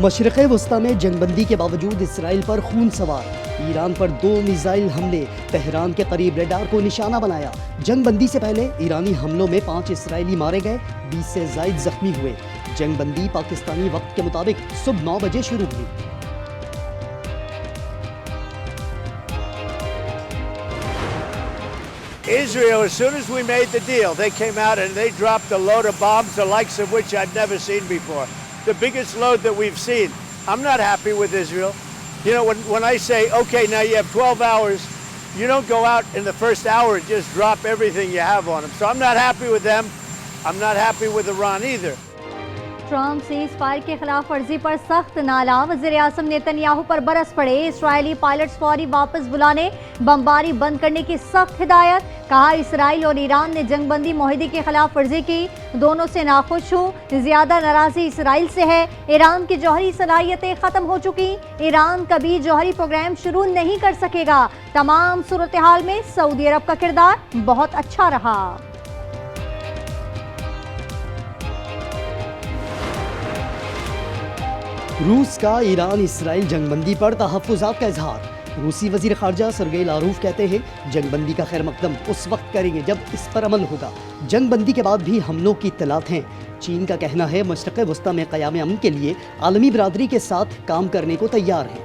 مشرق وسطی میں جنگ بندی کے باوجود اسرائیل پر خون سوار، ایران پر 2 میزائل حملے، تہران کے قریب ریڈار کو نشانہ بنایا۔ جنگ بندی سے پہلے ایرانی حملوں میں 5 اسرائیلی مارے گئے، 20 سے زائد زخمی ہوئے۔ جنگ بندی پاکستانی وقت کے مطابق صبح 9 بجے شروع ہوئی۔ Israel, as soon as we made the deal, they came out and they dropped a load of bombs, the likes of which I've never seen before. The biggest load that we've seen. I'm not happy with Israel. You know, when I say, okay, now you have 12 hours, you don't go out in the first hour and just drop everything you have on them. So I'm not happy with them. I'm not happy with Iran either. Trump cease fire کے خلاف ورزی پر سخت نالا، وزیر اعظم نیتنیاہو پر برس پڑے، اسرائیلی pilots فوری واپس بلانے، بمباری بند کرنے کی سخت ہدایت، کہا اسرائیل اور ایران نے جنگ بندی معاہدے کی خلاف ورزی کی، دونوں سے ناخوش ہوں، زیادہ ناراضی اسرائیل سے ہے، ایران کی جوہری صلاحیتیں ختم ہو چکی، ایران کبھی جوہری پروگرام شروع نہیں کر سکے گا، تمام صورتحال میں سعودی عرب کا کردار بہت اچھا رہا۔ روس کا ایران اسرائیل جنگ بندی پر تحفظات کا اظہار۔ روسی وزیر خارجہ سرگئی لاروف کہتے ہیں جنگ بندی کا خیر مقدم اس وقت کریں گے جب اس پر عمل ہوگا، جنگ بندی کے بعد بھی حملوں کی اطلاعات ہیں۔ چین کا کہنا ہے مشرق وسطی میں قیام امن کے لیے عالمی برادری کے ساتھ کام کرنے کو تیار ہے۔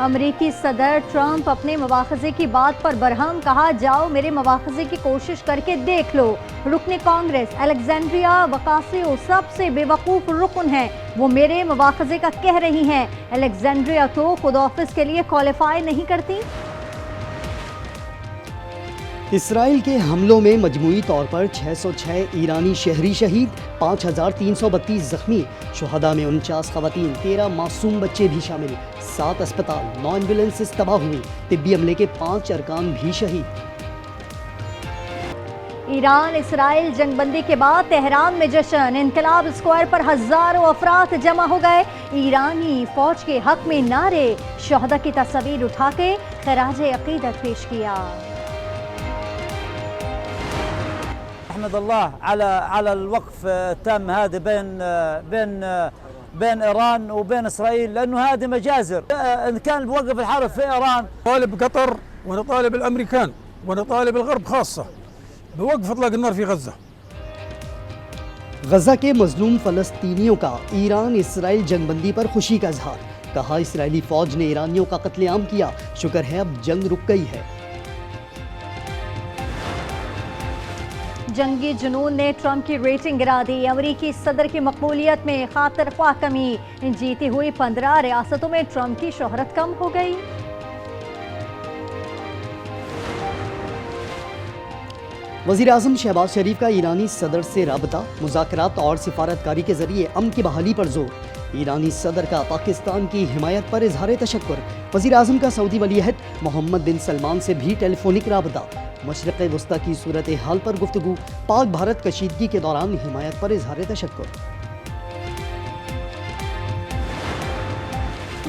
امریکی صدر ٹرمپ اپنے مواخذے کی بات پر برہم، کہا جاؤ میرے مواخذے کی کوشش کر کے دیکھ لو۔ رکن کانگریس الیگزینڈریا وکاسیو سب سے بے وقوف رکن ہیں، وہ میرے مواخذے کا کہہ رہی ہیں، الیگزینڈریا تو خود آفس کے لیے کوالیفائی نہیں کرتی۔ اسرائیل کے حملوں میں مجموعی طور پر 606 ایرانی شہری شہید، 5332 زخمی، شہداء میں 49 خواتین، 13 معصوم بچے بھی شامل، 7 اسپتال، 9 ایمبولینسز تباہ ہوئی، طبی عملے کے 5 ارکان بھی شہید۔ ایران اسرائیل جنگ بندی کے بعد تہران میں جشن، انقلاب اسکوائر پر ہزاروں افراد جمع ہو گئے، ایرانی فوج کے حق میں نعرے، شہداء کی تصاویر اٹھا کے خراج عقیدت پیش کیا۔ احمد الله على الوقف التام هذا بين ايران وبين اسرائيل، لانه هذه مجازر. ان كان بوقف الحرب في ايران، طالب قطر ونطالب الامريكان ونطالب الغرب خاصه بوقف اطلاق النار في غزه۔ غزہ کے مظلوم فلسطینیوں کا ایران اسرائیل جنگ بندی پر خوشی کا اظہار، کہا اسرائیلی فوج نے ایرانیوں کا قتل عام کیا، شکر ہے اب جنگ رک گئی ہے۔ جنگی جنون نے ٹرمپ کی ریٹنگ گرا دی، امریکی صدر کی مقبولیت میں خاطر خواہ کمی، جیتی ہوئی 15 ریاستوں میں ٹرمپ کی شہرت کم ہو گئی۔ وزیر اعظم شہباز شریف کا ایرانی صدر سے رابطہ، مذاکرات اور سفارتکاری کے ذریعے امن کی بحالی پر زور، ایرانی صدر کا پاکستان کی حمایت پر اظہار تشکر، وزیر اعظم کا سعودی ولی عہد محمد بن سلمان سے بھی ٹیلی فونک رابطہ، مشرق وسطی کی صورتحال پر گفتگو، پاک بھارت کشیدگی کے دوران حمایت پر اظہار تشکر۔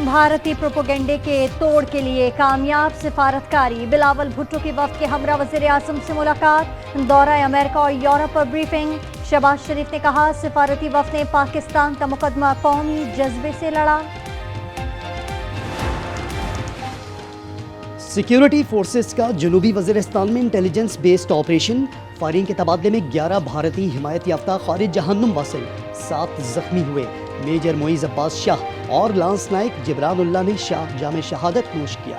بھارتی پروپیگنڈے کے توڑ کے لیے کامیاب سفارتکاری، بلاول بھٹو کی وفد کے ہمراہ وزیر اعظم سے ملاقات، دورہ امریکہ اور یورپ پر بریفنگ، شہباز شریف نے کہا سفارتی وفد نے پاکستان کا مقدمہ قومی جذبے سے لڑا۔ سیکیورٹی فورسز کا جنوبی وزیرستان میں انٹیلیجنس بیسڈ آپریشن، فائرنگ کے تبادلے میں 11 بھارتی حمایت یافتہ خارج جہنم واصل، 7 زخمی ہوئے، میجر معیز عباس شاہ اور لانس نائک جبران اللہ نے جام شہادت نوش کیا۔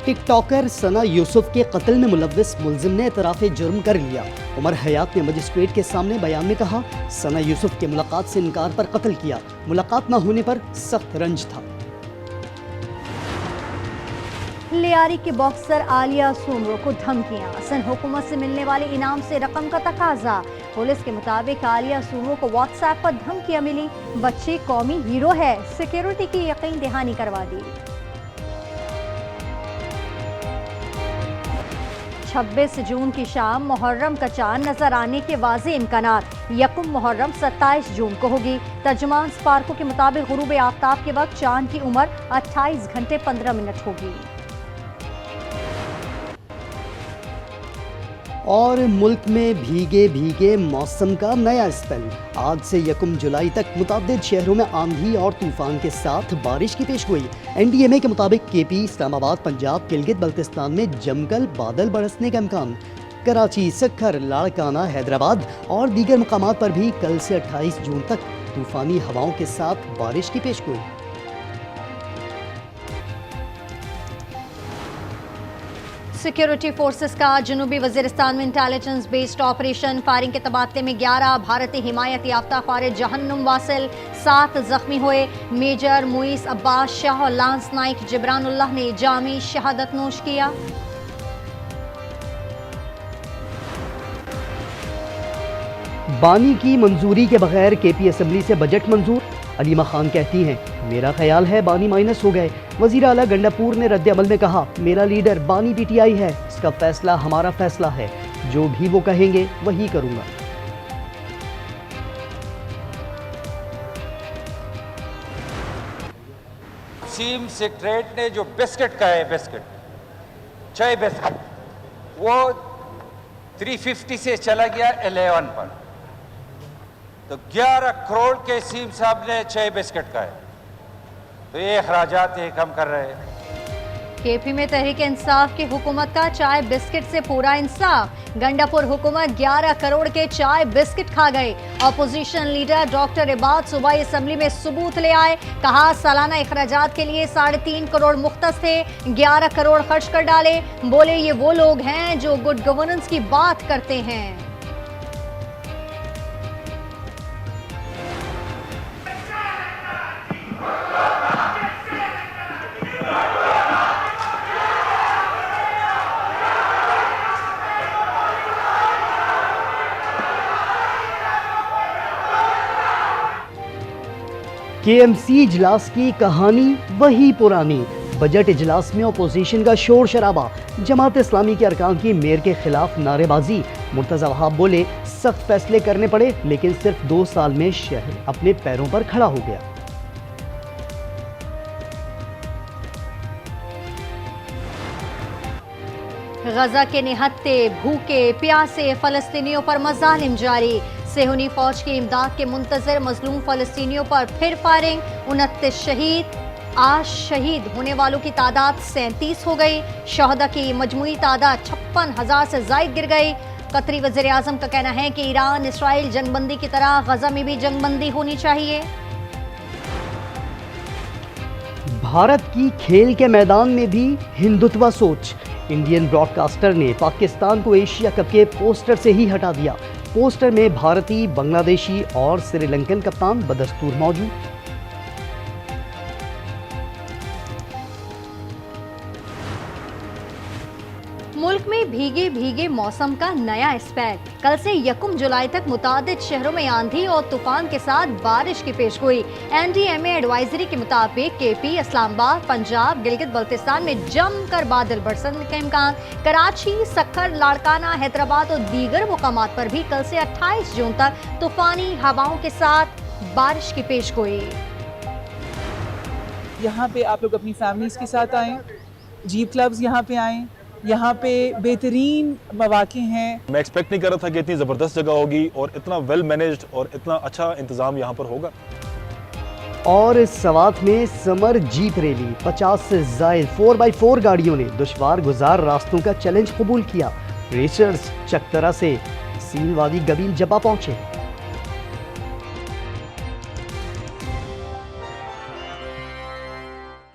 ٹک ٹاکر ثنا یوسف کے قتل میں ملوث ملزم نے اعتراف جرم کر لیا، عمر حیات نے مجسٹریٹ کے سامنے بیان میں کہا ثنا یوسف کے ملاقات سے انکار پر قتل کیا، ملاقات نہ ہونے پر سخت رنج تھا۔ لیاری کی باکسر عالیہ سومرو کو دھمکیاں، سندھ حکومت سے ملنے والے انعام سے رقم کا تقاضا، پولیس کے مطابق عالیہ سومرو کو واٹس ایپ پر دھمکیاں ملی، بچی قومی ہیرو ہے، سیکیورٹی کی یقین دہانی کروا دی۔ 26 جون کی شام محرم کا چاند نظر آنے کے واضح امکانات، یکم محرم 27 جون کو ہوگی، ترجمان سپارکو کے مطابق غروب آفتاب کے وقت چاند کی عمر 28 گھنٹے 15 منٹ ہوگی۔ اور ملک میں بھیگے بھیگے موسم کا نیا اسپیل۔ آج سے 1 جولائی تک متعدد شہروں میں آندھی اور طوفان کے ساتھ بارش کی پیش گوئی۔ NDMA کے مطابق KP، اسلام آباد، پنجاب، گلگت بلتستان میں جم کر بادل برسنے کا امکان۔ کراچی، سکھر، لاڑکانہ، حیدرآباد اور دیگر مقامات پر بھی کل سے 28 جون تک طوفانی ہواؤں کے ساتھ بارش کی پیش گوئی۔ سیکیورٹی فورسز کا جنوبی وزیرستان میں انٹیلیجنس بیسڈ آپریشن، فائرنگ کے تبادلے میں 11 بھارتی حمایت یافتہ خارج جہنم واصل، 7 زخمی ہوئے۔ میجر موئیس عباس شاہ اور لانس نائک جبران اللہ نے جامی شہادت نوش کیا۔ بانی کی منظوری کے بغیر KP اسمبلی سے بجٹ منظور۔ علیمہ خان کہتی ہیں میرا خیال ہے بانی مائنس ہو گئے۔ وزیر اعلیٰ گنڈا پور نے رد عمل میں کہا میرا لیڈر بانی PTI ہے، اس کا فیصلہ ہمارا فیصلہ ہے، جو بھی وہ کہیں گے وہی کروں گا۔ سیم سیکریٹ نے جو بسکٹ کا ہے، بسکٹ چائے بسکٹ، وہ 350 سے چلا گیا 11 پر، تو 11 کروڑ کے سیم صاحب نے چائے بسکٹ کا ہے، تو یہ اخراجات یہ کم کر رہے ہیں۔ KP میں تحریک انصاف کی حکومت کا چائے بسکٹ سے پورا انصاف۔ گنڈا پور حکومت 11 کروڑ کے چائے بسکٹ کھا گئے۔ اپوزیشن لیڈر ڈاکٹر عباد صوبائی اسمبلی میں ثبوت لے آئے، کہا سالانہ اخراجات کے لیے 3.5 کروڑ مختص تھے، 11 کروڑ خرچ کر ڈالے۔ بولے یہ وہ لوگ ہیں جو گڈ گورننس کی بات کرتے ہیں۔ KMC اجلاس کی کہانی وہی پرانی۔ بجٹ اجلاس میں اپوزیشن کا شور شرابہ، جماعت اسلامی کے ارکان کی میئر کے خلاف نعرے بازی۔ مرتضی وہاب بولے سخت فیصلے کرنے پڑے لیکن صرف 2 سال میں شہر اپنے پیروں پر کھڑا ہو گیا۔ غزہ کے نہتے بھوکے پیاسے فلسطینیوں پر مظالم جاری۔ صہیونی فوج کی امداد کے منتظر مظلوم فلسطینیوں پر پھر فائرنگ، 29 شہید۔ آج شہید ہونے والوں کی تعداد 37 ہو گئی۔ شہداء کی مجموعی تعداد 56,000 سے زائد گر گئی۔ قطری وزیر اعظم کا کہنا ہے کہ ایران اسرائیل جنگ بندی کی طرح غزہ میں بھی جنگ بندی ہونی چاہیے۔ بھارت کی کھیل کے میدان میں بھی ہندوتوا سوچ۔ انڈین براڈ کاسٹر نے پاکستان کو ایشیا کپ کے پوسٹر سے ہی ہٹا دیا۔ پوسٹر میں بھارتی، بنگلہ دیشی اور سری لنکن کپتان بدستور موجود۔ ملک میں بھیگے بھیگے موسم کا نیا اسپیل۔ کل سے 1 جولائی تک متعدد شہروں میں آندھی اور طوفان کے ساتھ بارش کی پیش گوئی۔ NDMA ایڈوائزری کے مطابق KP، اسلام آباد، پنجاب، گلگت بلتستان میں جم کر بادل برسنے کا امکان۔ کراچی، سکھر، لاڑکانہ، حیدرآباد اور دیگر مقامات پر بھی کل سے 28 جون تک طوفانی ہواؤں کے ساتھ بارش کی پیش گوئی۔ یہاں پہ آپ لوگ اپنی فیملیز کے ساتھ آئیں، جیپ کلبز یہاں پہ آئیں، یہاں پہ بہترین مواقع ہیں۔ میں ایکسپیکٹ نہیں کر رہا تھا کہ اتنی زبردست جگہ ہوگی اور اتنا ویل مینجڈ اور اتنا اچھا انتظام یہاں پر ہوگا۔ اور سوات میں سمر جیپ ریلی، 50 سے زائد 4x4 گاڑیوں نے دشوار گزار راستوں کا چیلنج قبول کیا۔ ریسرز چکترا سے سیل وادی گبیل جبا پہنچے۔